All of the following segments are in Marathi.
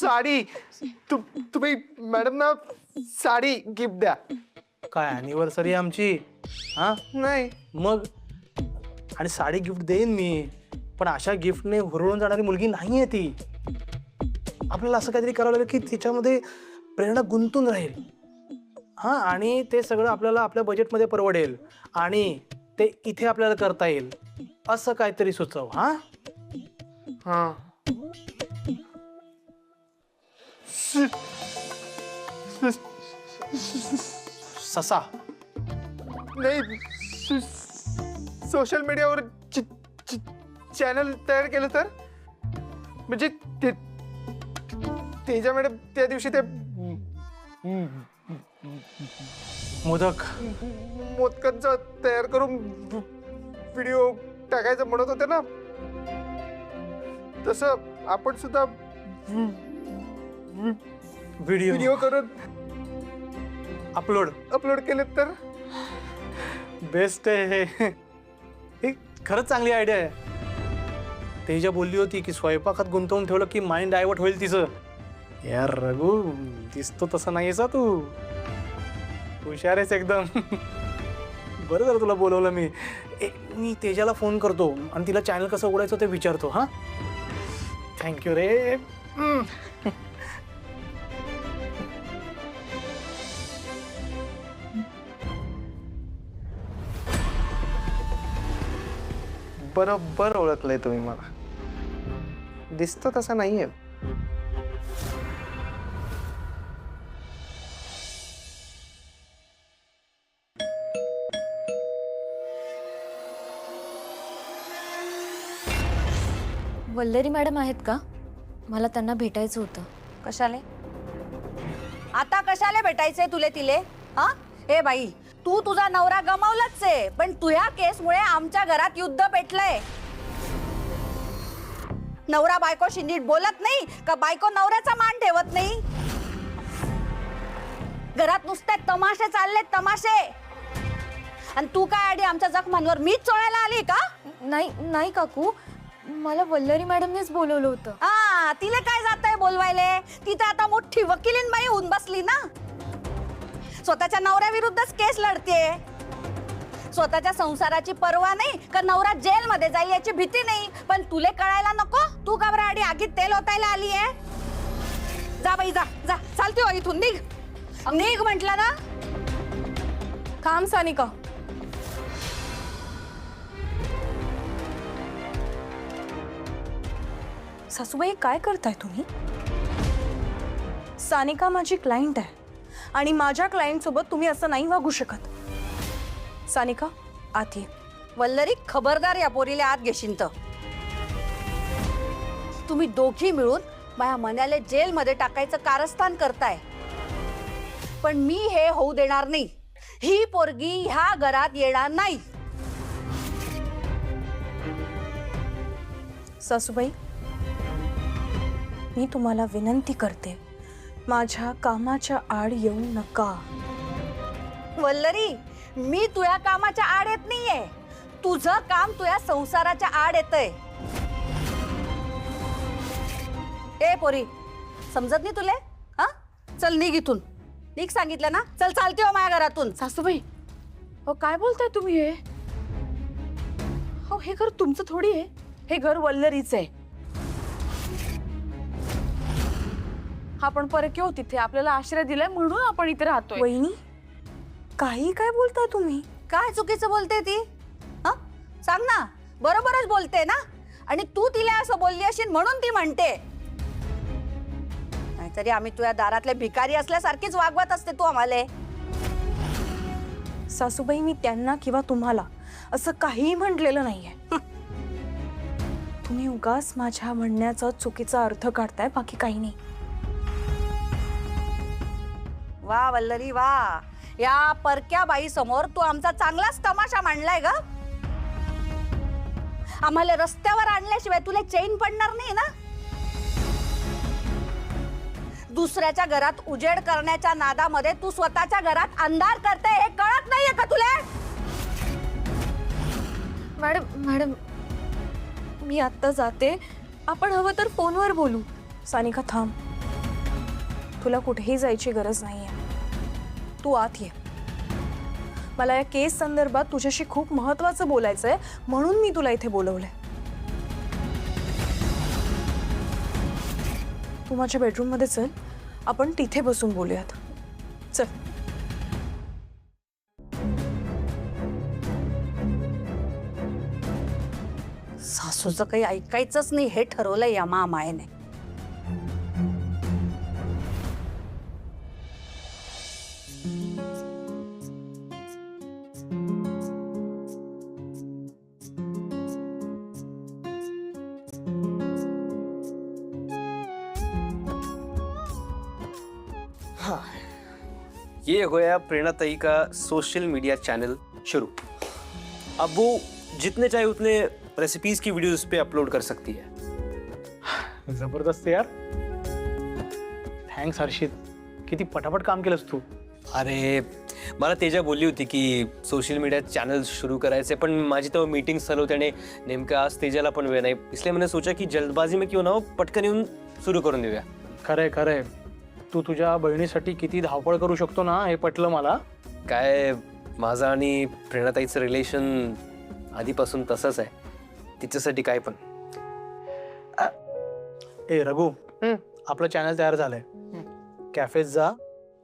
साडी तुम्ही मॅडम ना साडी गिफ्ट द्या. काय अॅनिव्हर्सरी आमची? हा नाही मग आणि साडी गिफ्ट देईन मी, पण अशा गिफ्टने हुरळून जाणारी मुलगी नाहीये ती. आपल्याला असं काहीतरी करावं लागेल की तिच्यामध्ये प्रेरणा गुंतून राहील. हा आणि ते सगळं आपल्याला आपल्या बजेटमध्ये परवडेल आणि ते इथे आपल्याला करता येईल असं काहीतरी सुचव. हा हा ससा नाही सोशल मीडियावर चॅनल तयार केलं तर म्हणजे तेजा मॅडम त्या दिवशी ते मोदकांचा तयार करून व्हिडिओ टाकायचं म्हणत होते ना, तसं आपण सुद्धा व्हिडिओ करून अपलोड केले तर बेस्ट आहे. हे खरंच चांगली आयडिया आहे. तेजा बोलली होती की स्वयंपाकात गुंतवून ठेवलं की माइंड डायवर्ट होईल तिचं. यार रघु दिसतो तसं नाहीयेस तू, हुशार आहेस एकदम. बरं झालं तुला बोलवलं मी. मी तेजाला फोन करतो आणि तिला चॅनल कसं उघडायचं ते विचारतो. हा थँक्यू रे. बरोबर ओळखलंय तुम्ही मला, दिसतो तसा नाहीये. वल्लरी मॅडम आहेत का? मला त्यांना भेटायचं होतं. कशाले? आता कशाले भेटायचंय तुले तिले? हा ए बाई, तू तुझा नवरा गमावलाच आहे, पण तुझ्या केसमुळे आमच्या घरात युद्ध पेटलंय. नवरा बायकोशी नीट बोलत नाही का बायको नवऱ्याचा मान ठेवत नाही? घरात नुसते तमाशे चाललेत, तमाशे. आणि तू काय आधी आमच्या जखमांवर मीच चोळायला आली का? नाही नाही काकू, मला वल्लरी मॅडमनेच बोलवलं होतं. हा तिले काय जातंय बोलवायले? ती तर आता मोठी वकिलीन बाई होऊन बसली ना. स्वतःच्या नवऱ्याविरुद्धच केस लढते. स्वतःच्या संसाराची पर्वा नाही का नवरा जेल मध्ये जाईल याची भीती नाही. पण तुले कळायला नको? तू का बरं आधी आगीत तेल ओतायला आली आहे? जा बाई जा जा, चालते हो इथून, निघ निघ म्हटलं ना. थांब सानिका. सासूबाई काय करताय तुम्ही? सानिका माझी क्लायंट आहे आणि माझ्या क्लायंट सोबत तुम्ही असं नाही वागू शकत. सानिका आत ये. वल्लरी खबरदार, या पोरीला आत घेशील तर. तुम्ही दोघी मिळून माझ्या मनाले जेल मध्ये टाकायचं कारस्थान करताय, पण मी हे होऊ देणार नाही. ही पोरगी ह्या घरात येणार नाही. सासूबाई मी तुम्हाला विनंती करते, माझ्या कामाच्या आड येऊ नका. वल्लरी, मी तुझ्या कामाच्या आड येत नाहीये. तुझं काम तुझ्या संसाराच्या आड येतंय. ए पोरी, समजत नाही तुले? हा चल निघ इथून, निघ सांगितलं ना. चल चालते हो माझ्या घरातून. सासूबाई, हो काय बोलताय तुम्ही? हे हो, हे घर तुमचं थोडी आहे. हे घर वल्लरीच आहे. आपण परके हो तिथे, आपल्याला आश्रय दिलाय म्हणून आपण इथे राहतोय. वहिनी काही काय बोलताय तुम्ही? काय चुकीचं बोलते ती? हा सांग ना. बरोबरच बोलते ना. आणि तू तिला असं बोलली असेल म्हणून ती म्हणते. नाहीतरी आम्ही तुझ्या दारातले भिकारी असल्यासारखीच वागवत असते तू आम्हाला. सासूबाई मी त्यांना किंवा तुम्हाला असं काहीही म्हटलेलं नाहीये. तुम्ही उगाच माझ्या म्हणण्याचा चुकीचा अर्थ काढताय, बाकी काही नाही. वा वल्लरी वा, या परक्या बाई समोर तू आमचा चांगलाच तमाशा मांडलाय ग. आम्हाला रस्त्यावर आणल्याशिवाय तुला चैन पडणार नाही ना. दुसऱ्याच्या घरात उजेड करण्याच्या नादामध्ये तू स्वतःच्या घरात अंधार करते, हे कळत नाहीये का तुला? मॅडम मी आत्ता जाते. आपण हवं तर फोनवर बोलू. सानिका थांब. तुला कुठेही जायची गरज नाहीये. तू आत ये. मला या केस संदर्भात तुझ्याशी खूप महत्त्वाचं बोलायचंय, म्हणून मी तुला इथे बोलवलंय. तू माझ्या बेडरूम मध्ये चल, आपण तिथे बसून बोलूयात. चल. सासूचं काही ऐकायचंच नाही हे ठरवलंय या मामायने. ये हो गया प्रेरणाताई का सोशल मीडिया चैनल शुरू. अब वो जितने चाहे उतने रेसिपीज की वीडियोस पे अपलोड कर सकती है. जबरदस्त यार. थँक्स हर्षित, किती पटापट काम केलंस तू. अरे मला तेजा बोलली होती की सोशल मीडिया चॅनल सुरू करायचे, पण माझी तेव्हा मीटिंग चालू होती आणि नेमकं आज तेजाला पण वेळ नाही, इसलिए मैंने सोचा की जल्दबाजी में क्यों ना हो पटकन येऊन सुरू करून देऊया. खरंय खरंय, तू तुझ्या बहिणीसाठी किती धावपळ करू शकतो ना, हे पटलं मला. काय माझं आणि प्रेरणाताईचं रिलेशन आधीपासून तसंच आहे, तिच्यासाठी काय पण. ए रघु, आपलं चॅनल तयार झालंय. कॅफेत जा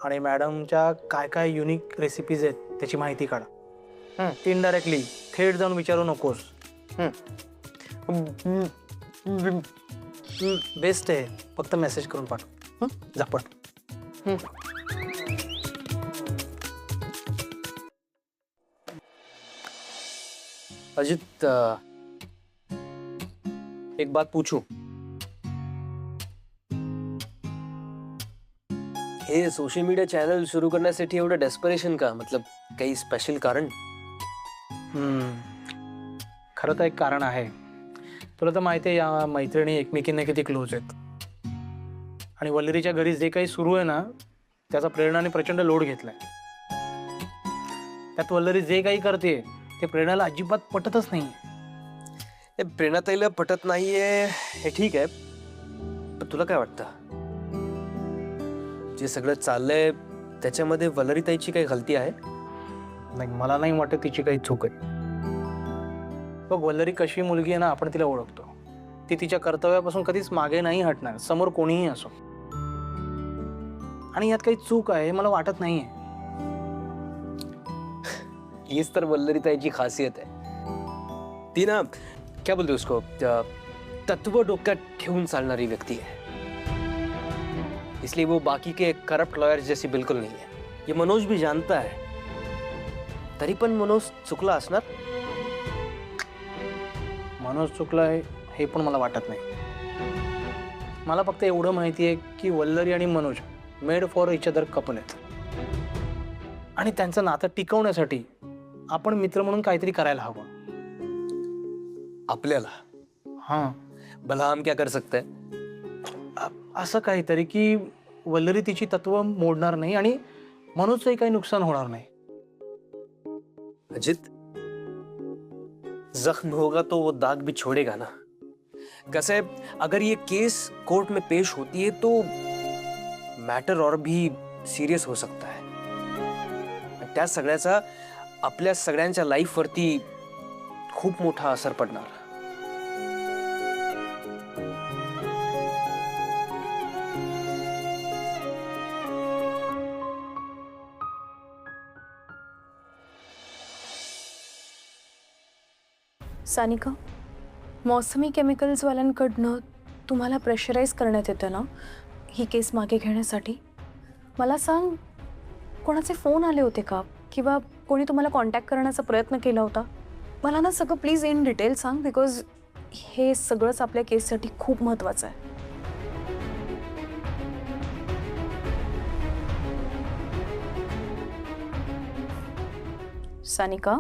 आणि मॅडमच्या काय काय युनिक रेसिपीज आहेत त्याची माहिती काढा. इनडायरेक्टली थेट जाऊन विचारू नकोस. बेस्ट आहे, फक्त मेसेज करून पाठव. झापट. अजित, एक बात पूछूं. हे सोशल मीडिया चॅनल सुरू करण्यासाठी एवढं डेस्परेशन का? मतलब काही स्पेशल कारण? खरं तर एक कारण आहे. तुला तर माहिती आहे या मैत्रिणी एकमेकींना किती क्लोज आहेत. आणि वल्लरीच्या घरी जे काही सुरू आहे ना, त्याचा प्रेरणाने प्रचंड लोड घेतलाय. त्यात वल्लरी जे काही करते ते प्रेरणाला अजिबात पटतच नाही. प्रेरणाताईला पटत नाहीये हे ठीक आहे, पण तुला काय वाटतं जे सगळं चाललंय त्याच्यामध्ये वल्लरीताईची काही गलती आहे? नाही, मला नाही वाटत तिची काही चूक आहे. बघ, वल्लरी कशी मुलगी आहे ना, आपण तिला ओळखतो. ती तिच्या कर्तव्यापासून कधीच मागे नाही हटणार, समोर कोणीही असो. आणि यात काही चूक आहे मला वाटत नाहीये. हीच तर वल्लरीताईची खासियत आहे. ती ना क्या बोलते उसको, तत्व डोक्यात ठेवून चालणारी व्यक्ती है, इसलिए वो बाकी के करप्ट लॉयर्स जैसी बिल्कुल नहीं है. ये मनोज भी जानता है, तरी पण मनोज चुकला असणार. मनोज चुकलाय हे पण मला वाटत नाही. मला फक्त एवढं माहिती आहे की वल्लरी आणि Manoj made for each other couple आहेत. आणि त्यांचं नातं टिकवण्यासाठी आपण मित्र म्हणून काहीतरी करायला हवं. आपल्याला? हां, भला हम क्या कर सकते हैं? असं काहीतरी की वल्लरी तिची तत्व मोडणार नाही आणि मनोजचंही काही नुकसान होणार नाही. अजित, जख्म होगा तो वो दाग भी छोड़ेगा ना. कैसे अगर ये केस कोर्ट में पेश होती है तो मैटर और भी सीरियस हो सकता है. त्या सगळ्याचा आपल्या सगळ्यांच्या लाईफवरती खूप मोठा असर पडणार. सानिका, मौसमी केमिकल्सवाल्यांकडनं तुम्हाला प्रेशराईज करण्यात येतं ना ही केस मागे घेण्यासाठी. मला सांग, कोणाचे फोन आले होते का, किंवा कोणी तुम्हाला कॉन्टॅक्ट करण्याचा प्रयत्न केला होता? मला ना सगळं प्लीज इन डिटेल सांग, बिकॉज हे सगळंच आपल्या केससाठी खूप महत्त्वाचं आहे. सानिका,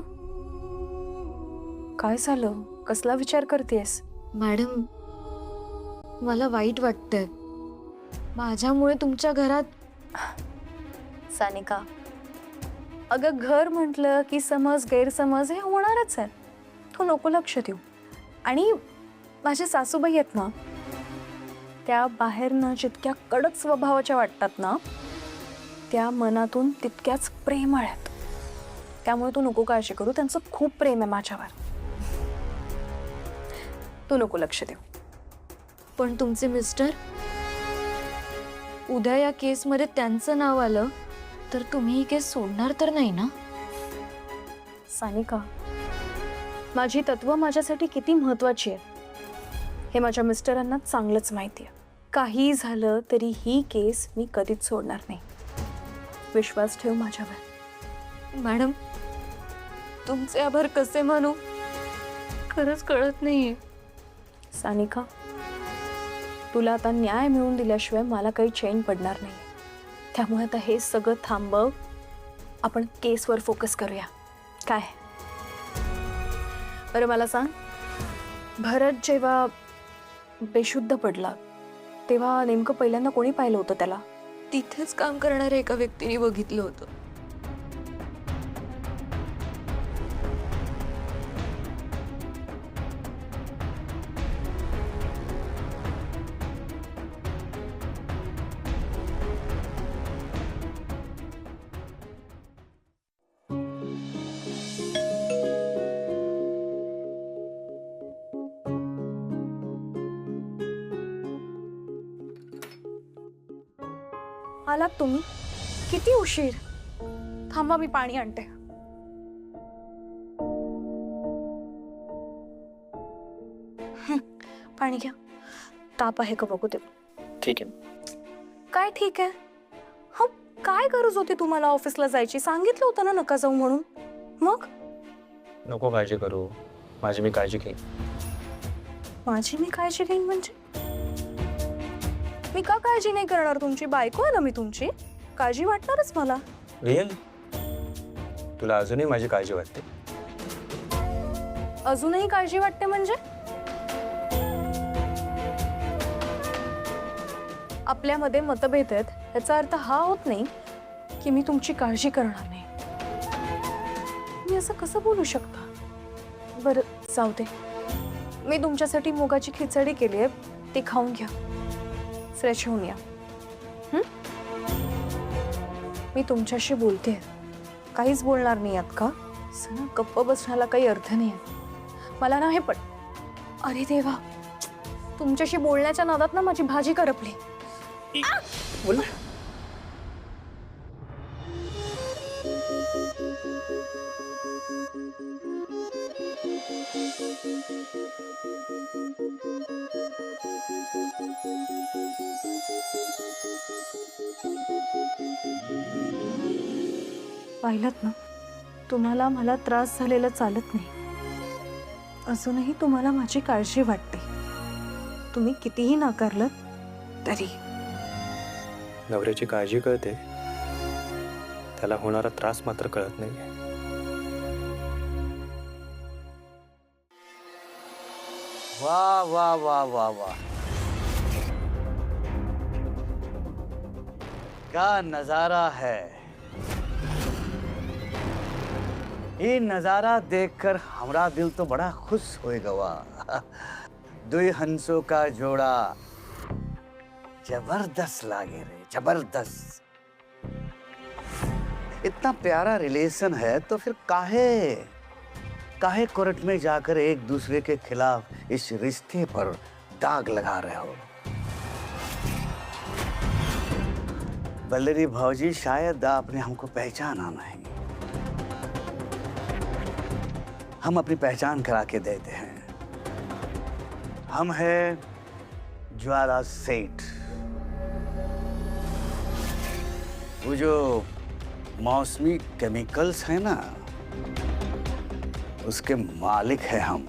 काय झालं? कसला विचार करतेस? मॅडम, मला वाईट वाटतंय. माझ्यामुळे तुमच्या घरात. सानिका, अगं घर म्हटलं की समज गैरसमज हे होणारच आहे. तू नको लक्ष देऊ. आणि माझे सासूबाई आहेत ना, त्या बाहेरनं जितक्या कडक स्वभावाच्या वाटतात ना, त्या मनातून तितक्याच प्रेमळ आहेत. त्यामुळे तू नको काळजी करू, त्यांचं खूप प्रेम आहे माझ्यावर. तू नको लक्ष देऊ. पण तुमचे मिस्टर, उद्या या केसमध्ये त्यांचं नाव आलं तर तुम्ही ही केस सोडणार तर नाही ना? सानिका, माझी तत्व माझ्यासाठी किती महत्वाची आहे हे माझ्या मिस्टरांना चांगलंच माहिती आहे. काही झालं तरी ही केस मी कधीच सोडणार नाही. विश्वास ठेव माझ्यावर. मॅडम, तुमचे आभार कसे मानू खरंच कळत नाहीये. सानिका, तुला आता न्याय मिळवून दिल्याशिवाय मला काही चैन पडणार नाही. त्यामुळे आता हे सगळं थांबव, आपण केसवर फोकस करूया. काय बरं मला सांग, भरत जेव्हा बेशुद्ध पडला तेव्हा नेमकं पहिल्यांदा कोणी पाहिलं होतं त्याला? तिथेच काम करणाऱ्या एका व्यक्तीने बघितलं होतं. आलात तुम्ही? किती उशीर. थांबा, मी पाणी आणते. पाणी घ्या. ताप आहे का बघू ते. ठीक आहे. काय ठीक आहे? हो, काय गरज होती तुम्हाला ऑफिसला जायची? सांगितलं होतं ना नका जाऊ म्हणून. मग नको काळजी करू, माझी मी काळजी घेईन. माझी मी काळजी घेईन म्हणजे? मी का काळजी नाही करणार? तुमची बायको आहे ना मी तुमची. काळजी वाटणारच मला. रिअल? तुला अजूनही माझी काळजी वाटते? अजूनही काळजी वाटते म्हणजे? आपल्यामध्ये मतभेद आहेत याचा अर्थ हा होत नाही की मी तुमची काळजी करणार नाही. मी असं कसं बोलू शकता? बरं जाऊ दे, मी तुमच्यासाठी मुगाची खिचडी केली आहे, ती खाऊन घ्या. फ्रेश होऊन या. मी तुमच्याशी बोलते, काहीच बोलणार नाही आहात का? सना, गप्प बसण्याला काही अर्थ नाही आहे मला ना हे. पण अरे देवा, तुमच्याशी बोलण्याच्या नादात ना माझी भाजी करपली. बोल. पाहिलत ना, तुम्हाला मला त्रास झालेला चालत नाही. अजूनही तुम्हाला माझी काळजी वाटते. तुम्ही कितीही नाकारलं तरी. नवऱ्याची काळजी कळते, त्याला होणारा त्रास मात्र कळत नाही. वाह वाह वाह वाह वाह, क्या नजारा है. ये नजारा देखकर हमारा दिल तो बड़ा खुश होएगा. वाह, दुई हंसों का जोड़ा जबरदस्त लागे रे, जबरदस्त. इतना प्यारा रिलेशन है तो फिर काहे कोर्ट में जाकर एक दूसरे के खिलाफ इस रिश्ते पर दाग लगा रहे हो. वल्लरी भाजी, शायद आपने हमको पहचाना नहीं. हम अपनी पहचान करा के देते हैं. हम हैं ज्वाला सेठ, वो जो मौसमी केमिकल्स है ना, उसके मालिक हैं हम.